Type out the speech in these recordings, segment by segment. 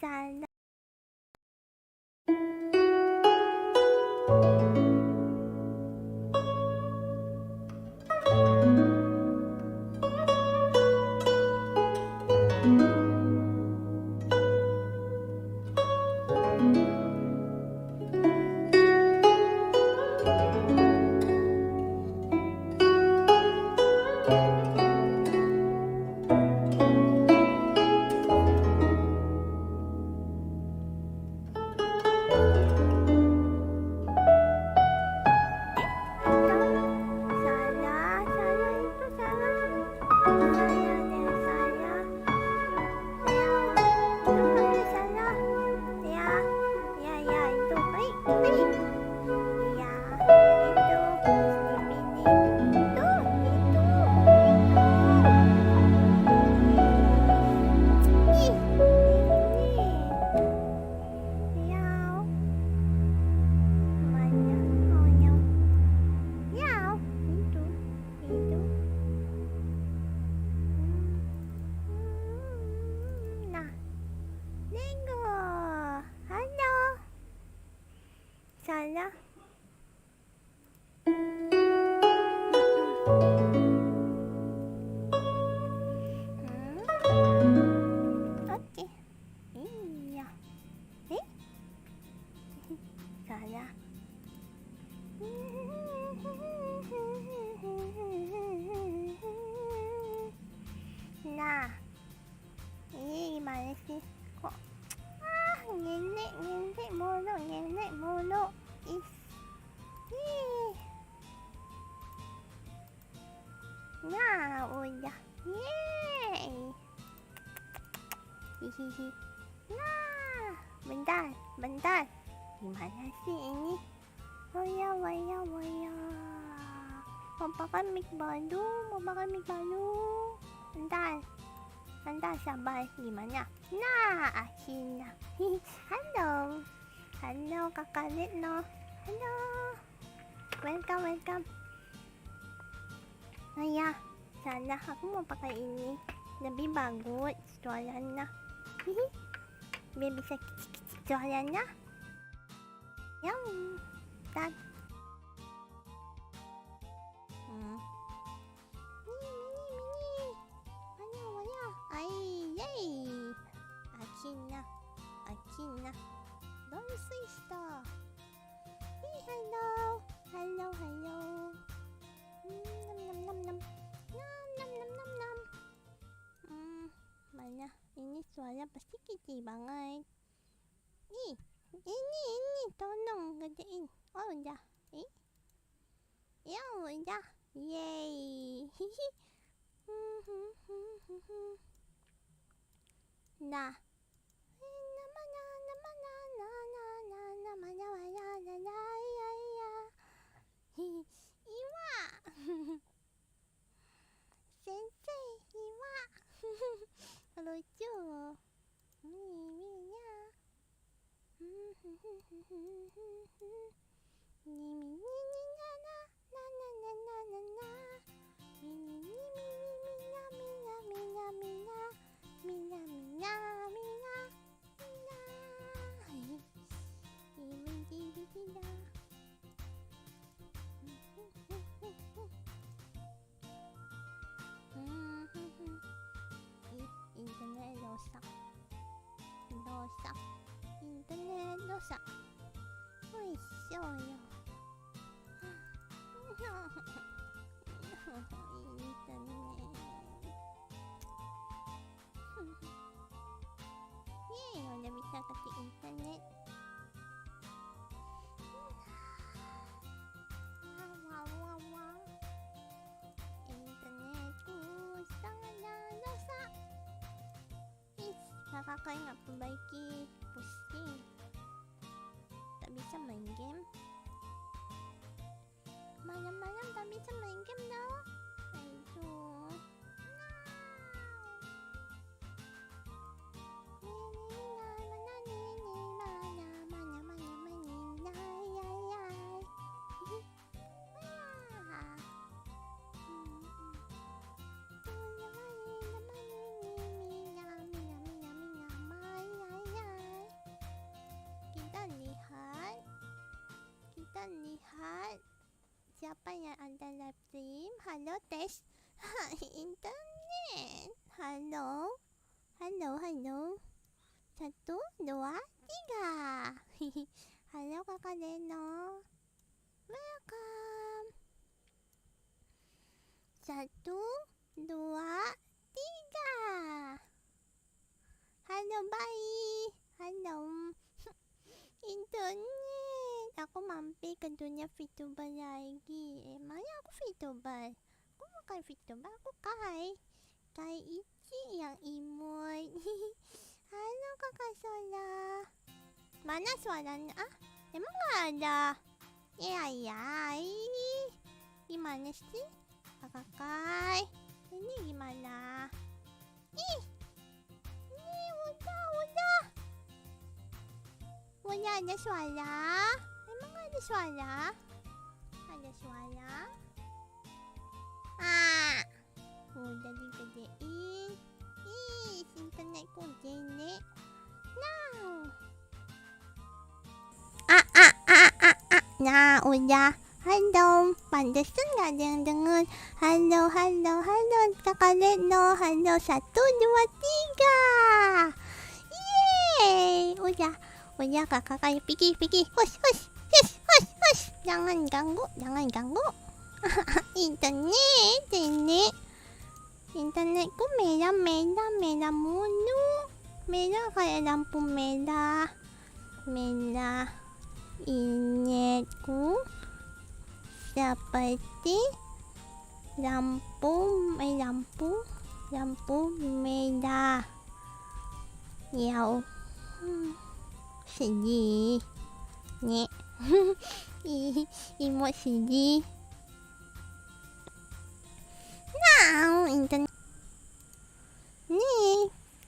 sana. Salah, salah itu salah. Salah deh, salah. Ya, itu pakai salah. Ya, ya, ya itu. Ya, itu. Ini. Itu. Ih, ini. Ya, mana? Oh, yang. Ya, itu. Nah, Lego. Halo. Salah. Oke. Iya. Salah. Nah, ini gimana sih? Kok ngenek mulu. Ih. Nah, udah. Yeay. Hihihi. Nah, bentar. Gimana sih ini? Waya. Mau pakai mic baru. Bentar, sabar. Gimana? Nah, akhirnya. Halo, kakak Retno. Halo. Welcome. Oh ya, salah. Aku mau pakai ini. Lebih bagus suaranya. Biar bisa kicik-kicik suaranya. Yang dan Mana? Ay, yay! Akina. Don't say stop. Hello. Nam. Nam. Mana? Ini suara pasti kecil banget. Ini tolong gedein. Oh udah. Ya udah. Yeay. Nah. Iwa. Sensei Iwa. Lucu. Internet rusak. Wih, soyo. Yeay, udah bisa kasih internet. Wow. Internetku sangatlah rusak. Kakak nggak perbaiki, pusing. Tak bisa main game. Intan lihat siapa yang ada live stream. Halo tes. Internet. Halo. Halo. 1, 2, 3. Halo Kakak Deno. Welcome. 1, 2, 3. Halo bayi. Halo. Internet. Aku mampir ke dunia VTuber lagi. Emangnya aku VTuber? Aku bukan VTuber, aku Kai. Kai Ichi yang imut. Halo Kakak Sola. Mana suaranya? Emang gak ada? Ya. Gimana sih? Kakak Kai. Ini gimana? Ini udah. Udah ada suara? Emang ada suara? Ada suara? Udah digedein. Internetku jelek. Now. Nah, udah. Halo, pantesan gak ada yang denger. Halo, Kakak Leno. Halo, 1, 2, 3. Yeay, udah Kakak kayak pergi. Hush. Jangan ganggu. Internetku merah mulu. Merah kayak lampu merah. Internetku seperti lampu merah. Sedih. Nek. Imut sedih. Nah, internet.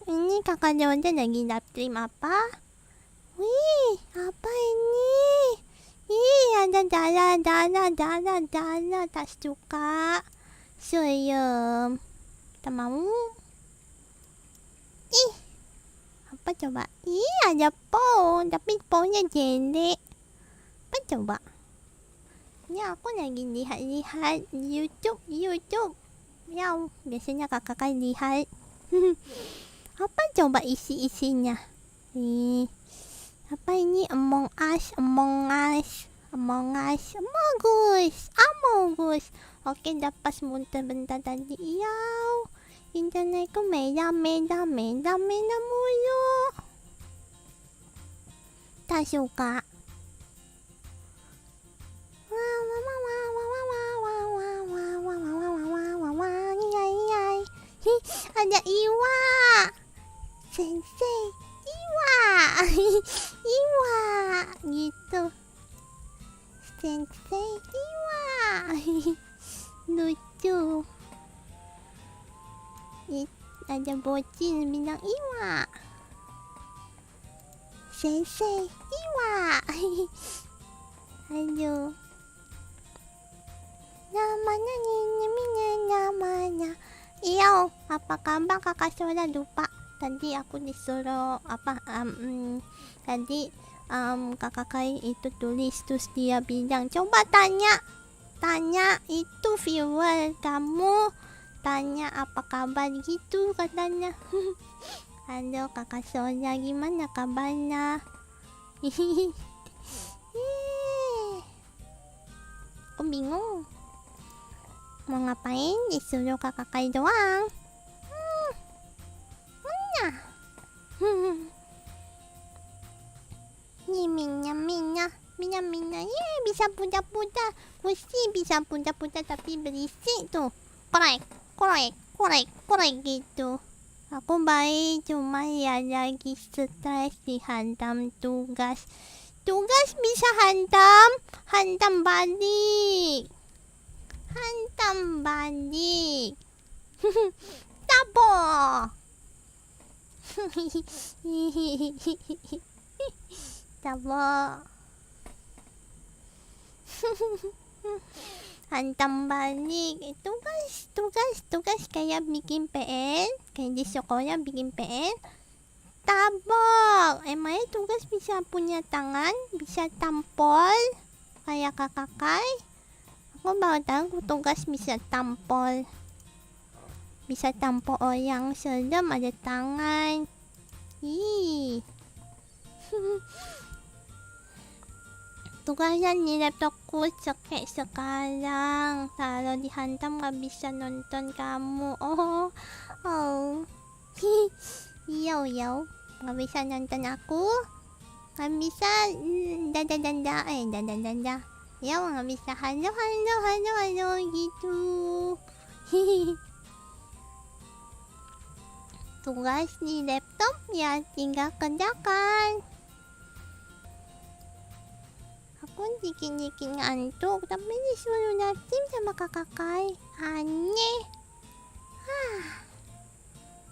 Ini Kakak Jordan lagi live stream apa? Wih, apa ini? Ada darah. Tak suka. Serem. Tak mau. Apa coba? Ada pohon. Tapi pohonnya jelek. Apa coba? Ini aku lagi lihat YouTube. Miau. Biasanya kakak kan lihat. Apa coba isinya? Apa ini? Among Us. Oke, dapat sebentar tadi. Internetku merah mulu. Tak suka. Ada Iwa. Sensei Iwa. Gitu. Sensei Iwa. Lucu. Ada bocil bilang Iwa. Sensei Iwa. Aduh. Namanya. Iya, apa kabar Kakak Sola? Lupa. Tadi aku disuruh tadi Kakak Kai itu tulis, terus dia bilang coba tanya itu viewer kamu, tanya apa kabar gitu katanya. Halo Kakak Sola, gimana kabarnya? Aku bingung mau ngapain, disuruh Kakak Kai doang. Mana? Ini minyak. Bisa putar-putar. Mesti bisa putar-putar tapi berisik tuh. Korek gitu. Aku baik, cuma ya lagi stres dihantam tugas. Tugas bisa hantam balik. Tabo. Tabo. Hantam balik. Tugas kayak bikin PR. Kayak di sekolah bikin PR. Tabok. Emangnya tugas bisa punya tangan? Bisa tampol? kayak kakak. Aku baru tahu tugas bisa tampol. Bisa tampol orang serem ada tangan. Ih. Tugasan ni laptopku sakit sekarang. Kalau dihantam gak bisa nonton kamu. Oh. Yo. Gak bisa nonton aku. Gak bisa danda. Yo gak bisa halo gitu. Tugas di laptop ya tinggal kerjakan. Aku dikit-dikit ngantuk tapi disuruh natim sama kakak Kai. Aneh.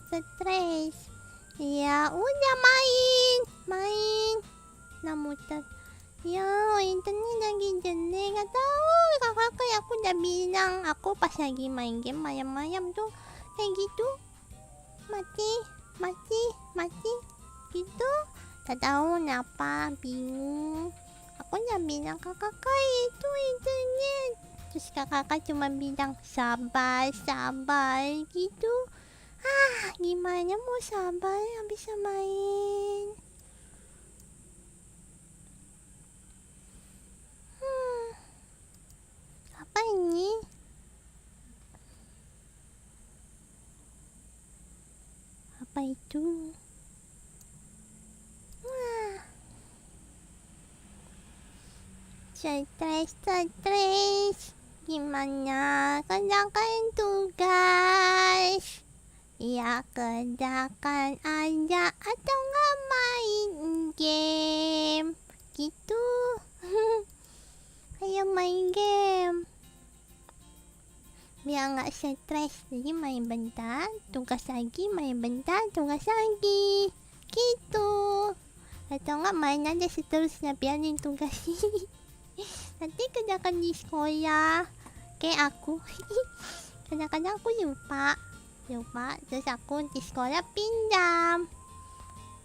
Stres. Ya udah main. Namutan. Ya internet lagi jelek. Gak tahu kakak Kai, aku udah bilang. Aku pas lagi main game malam-malam tuh kayak gitu. Mati gitu. Tak tahu kenapa, bingung. Aku udah bilang kakak itu internet. Terus kakak cuma bilang sabar gitu. Gimana mau sabar yang bisa main. Apa ini? Apa itu? Stres. Gimana kerjakan tugas? Ya kerjakan aja atau nggak main game gitu. Ayo main game biar nggak stres. Jadi main bentar, tugas lagi, main bentar, tugas lagi gitu. Atau nggak main aja seterusnya, biarin tugas. Nanti kerjakan di sekolah kayak aku. Kadang-kadang aku lupa. Terus aku di sekolah pinjam.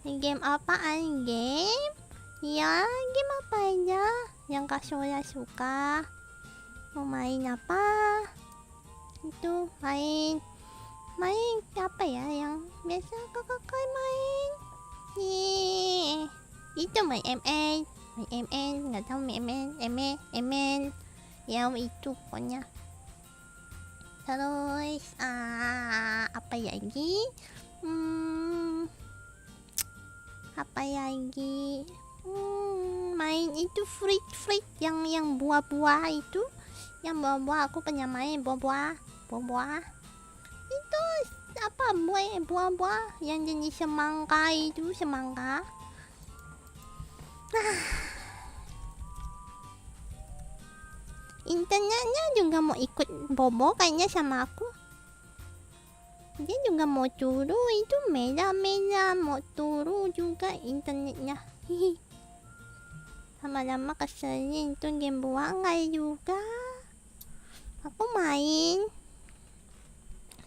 Game apaan? Game? Ya game apa aja yang Kak Soya suka. Mau main apa? Itu main apa ya yang biasa kakak main? Itu main ML. Nggak tahu ML yang itu pokoknya. Terus apa lagi? Apa lagi? Main itu fruit yang buah-buah itu. Yang buah-buah aku pernah main buah-buah. Itu apa buah-buah yang jenis semangka itu, semangka. Internetnya juga mau ikut bobo kayaknya sama aku. Dia juga mau turu, itu merah mau turu juga internetnya. Lama-lama keselin tuh game buangai juga. Aku main.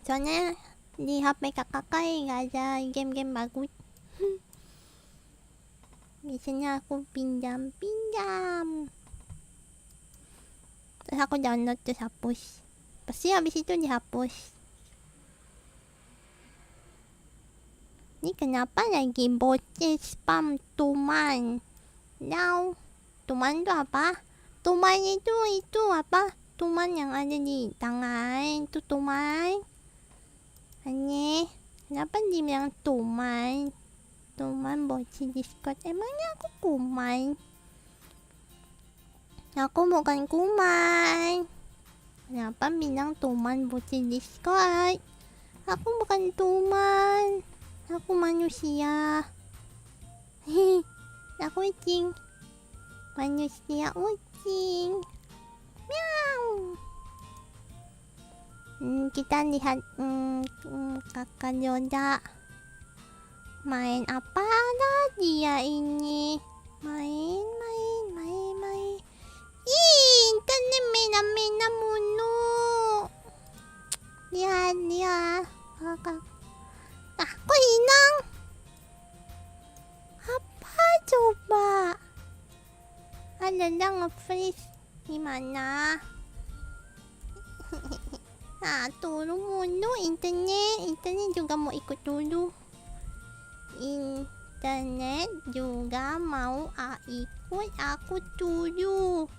Soalnya di HP kakak nggak ada game-game bagus. Biasanya aku pinjam. Terus aku download terus hapus. Pasti habis itu dihapus. Ini kenapa lagi bocil spam tuman? Now, tuman itu apa? Tuman itu apa? Tuman yang ada di tangan itu tuman. Aneh. Kenapa dibilang tuman? Tuman bocil Discord. Emangnya aku kuman? Aku bukan kuman. Kenapa bilang tuman bocil Discord? Aku bukan tuman. Aku manusia. Aku ucing. Manusia ucing. Meow. Kita lihat kakak Yoda. Main apa lah dia ini? Main. Internet mena mulu. Lihat. Kok hilang? Apa coba? dalang nge-freeze. Gimana? Turun mulu internet. Internet juga mau ikut dulu. Internet juga mau ikut aku dulu.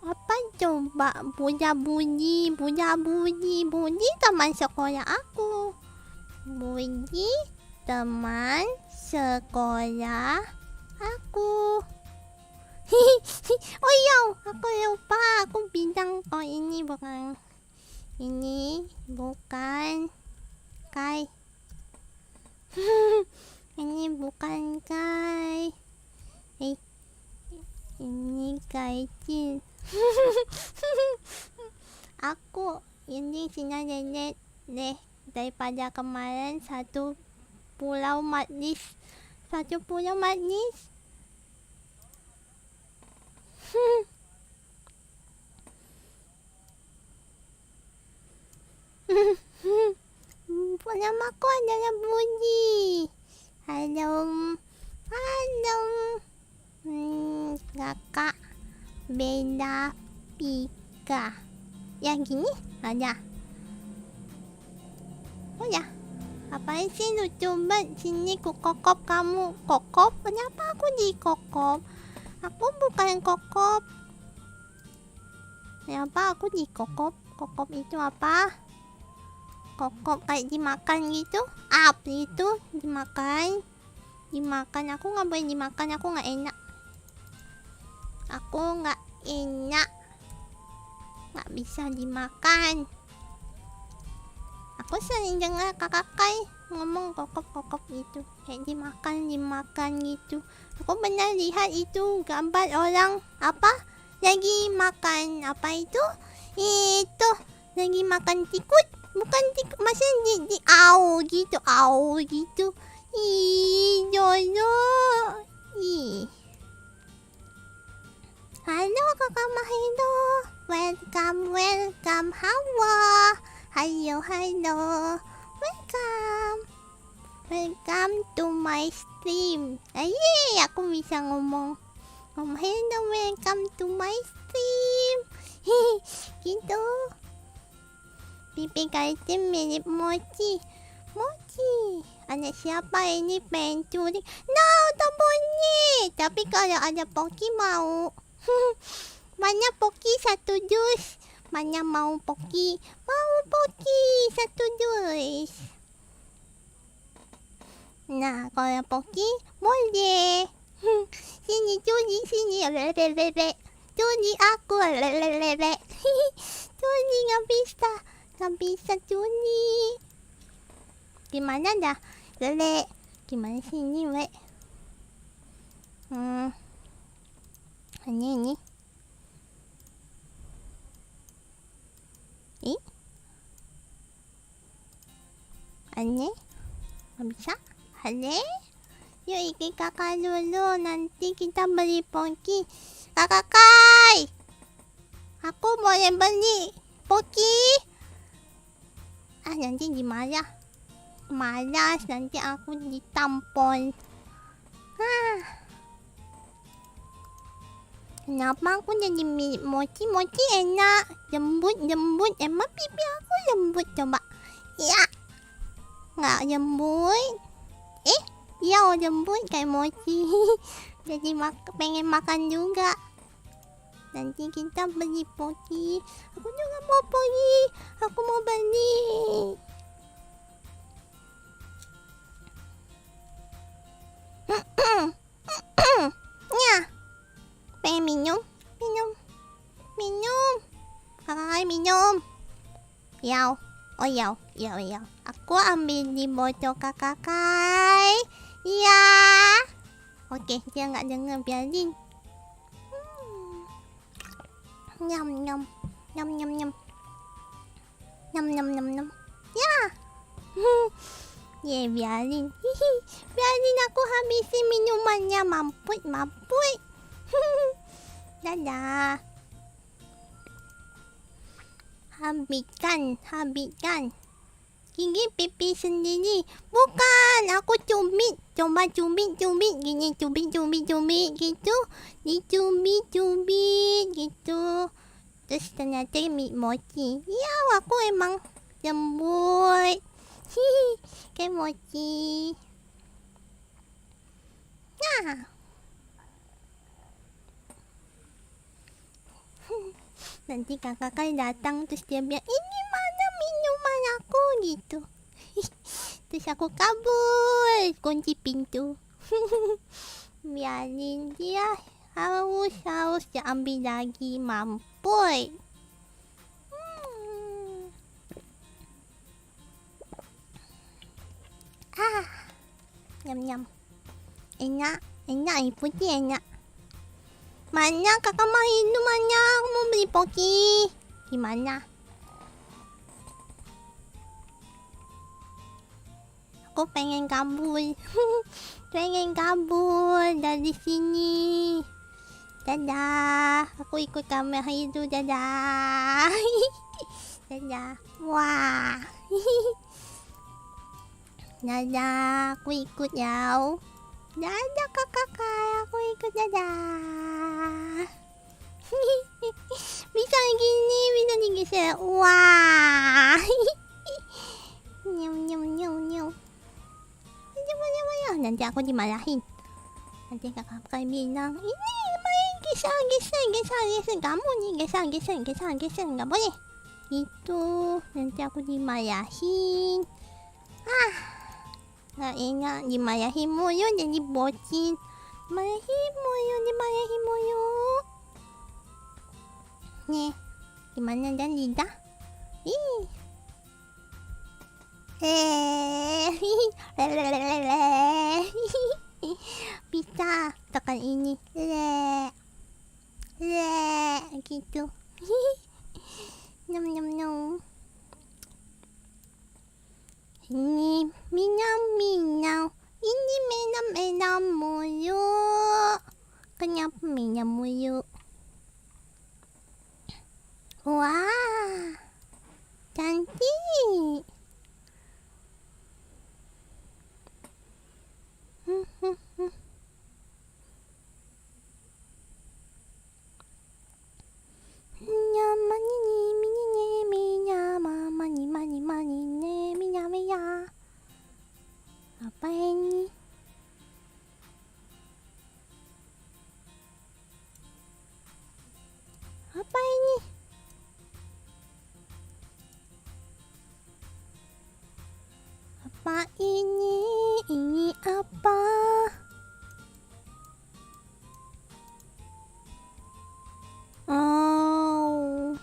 Apa coba? Bunyi teman sekolah aku. Bunyi teman sekolah aku. Oh iya, aku lupa. Aku bilang ini bukan Kai. Ini bukan Kai. Ini Kaicil. Aku ini Sina Nenek deh daripada kemarin satu pulau manis. Namaku adalah Bunyi. Halo. Kakak Bella Pika. Yang gini ada. Oh ya. Apaan sih lucu banget. Sini ku kokop kamu. Kokop? Kenapa aku di kokop? Aku bukan kokop. Kenapa aku di kokop? Kokop itu apa? Kokop kayak dimakan gitu? Itu dimakan. Aku nggak boleh dimakan. Aku nggak enak. Nggak bisa dimakan. Aku sering dengar kakak Kai ngomong kokop gitu. Kayak dimakan gitu. Aku pernah lihat itu gambar orang apa? Lagi makan apa itu? Itu lagi makan tikus. Bukan tikus, maksudnya di au gitu. Jojo. Halo kakak Mahendo. Welcome Hawa. Halo. Welcome to my stream. Aku bisa ngomong. Hello, welcome to my stream. Gitu. Pipi Kaitin mirip Mochi. Anak siapa ini pengen curi? No, tak boleh. Tapi kalau ada Poki mau. Mana Poki satu dus? Mana mau Poki? Mau Poki satu dus. Nah, kalau Poki boleh. Sini curi, sini. Curi aku. Curi nggak bisa curi. Gimana dah? Gimana sini, we? Ini. Aneh? Nggak bisa? Aneh? Yuk ikut kakak dulu. Nanti kita beli Poki. Kakak Kai! Aku boleh beli Poki? Nanti dimarah. Malas nanti aku ditampol. Kenapa aku jadi mirip Mochi? Mochi enak. Lembut. Emang pipi aku lembut coba. Ya. Nggak lembut. Ya lembut kayak Mochi. Jadi pengen makan juga. Nanti kita beli Poki. Aku juga mau Poki. Aku mau beli. Ya. Pengen minum. Kakak minum. Yau. Oh yau. Aku ambil di botol kakak Kai. Ya. Oke, dia nggak dengar, biarin. Nyam. Ya. Biarin. Biarin aku habisin minumannya. Mampus. Dadah. Habiskan. Gigi pipi sendiri. Bukan, aku cubit. Coba cubit. Gini cubit gitu. Dicubit gitu. Terus ternyata mochi. Ya, aku emang lembut. Hihi, kayak mochi. Nah. Nanti kakak kan datang terus dia bilang, ini mana minuman aku gitu. Terus aku kabur, kunci pintu. Biarin dia haus dia ambil lagi, mampu. Nyam. Enak, ini putih enak. Mana kakak mau minum mana? Aku mau beli poki. Gimana? Aku pengen kabur. Pengen kabur dari sini. Dadah. Aku ikut kamera itu. Dadah. Dadah. Wah. Dadah. Aku ikut ya. Dadah kakak, aku ikut dadah. Bisa gini, bisa digeser. Wah. Nyam. Nanti aku dimarahin. Nanti kakak bilang, ini main geser. Kamu nih geser. Nggak boleh. Itu nanti aku dimarahin. Nggak enak dimarahin mulu jadi bocil. Dimarahin mulu. Nih, gimana dan lidah? Bisa tekan ini. Gitu. Nyam. Ini minam. Ini minam mulu. Kenapa minam mulu? Wah, cantik. Apa ini? Apa ini? Apa ini? Ini apa? Oh.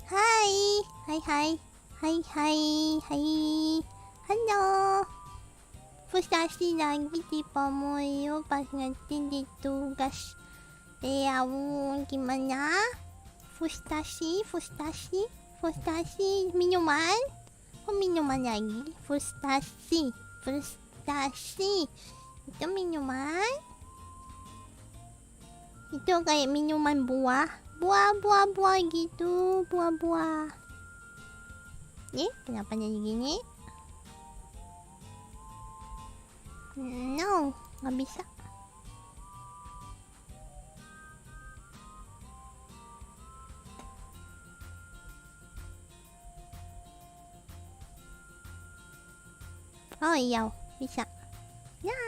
Hai. Halo. Frustasi lagi di Pamoyo pas ngerti di tugas. Gimana? Frustasi. Minuman? Minuman lagi? Frustasi. Itu minuman? Itu kayak minuman buah gitu. Buah. Nih, kenapa jadi gini? No, nggak bisa. Oh iya, bisa. Ya,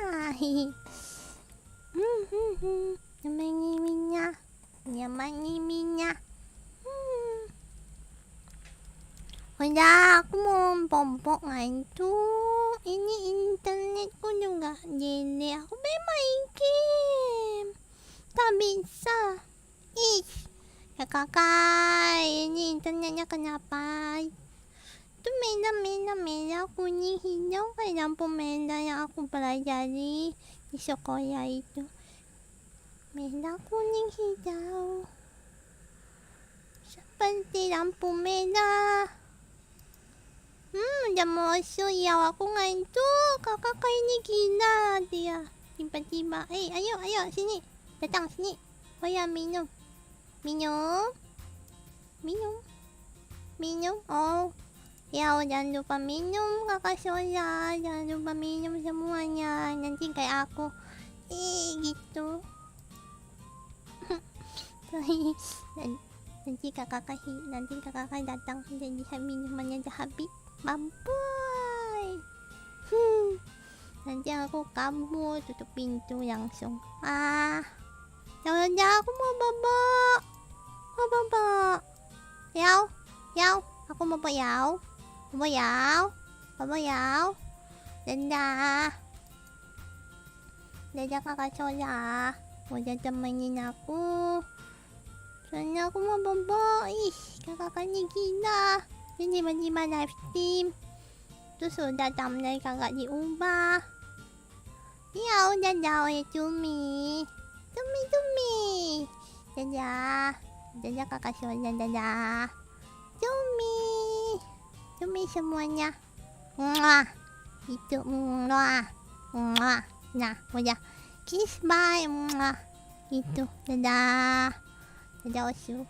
Nyaman minyak. Udah, aku mau pompok ngantuk. Ini internetku juga jelek. Aku pengen main game. Tak bisa. Ya kakak, ini internetnya kenapa? Itu merah, kuning, hijau kayak lampu merah yang aku pelajari di sekolah itu. Merah, kuning, hijau. Seperti lampu merah. Udah masuk ya, aku ngantuk. Kakak kayak ini gila dia. Tiba-tiba, ayo sini. Datang sini. Oh ya, minum. Minum. Minum. Minum. Oh. Ya, jangan lupa minum kakak Sola. Jangan lupa minum semuanya. Nanti kayak aku. Gitu. nanti kakak datang jadi minumannya udah habis. Mampuy. Nanti aku kabur tutup pintu langsung. Jangan aku mau babak. Mau babak. Yau. Aku mau babak yau. Babak yau. Dadah. Dadah kakak Sola. Udah temenin aku. Soalnya aku mau babak. Kakaknya gila. Ini tiba-tiba live stream. Terus udah thumbnail kagak diubah. Ya udah oleh Cumi. Dadah kakak Sola. Dadah Cumi semuanya. Itu Nah udah kiss bye. Itu dadah Osu.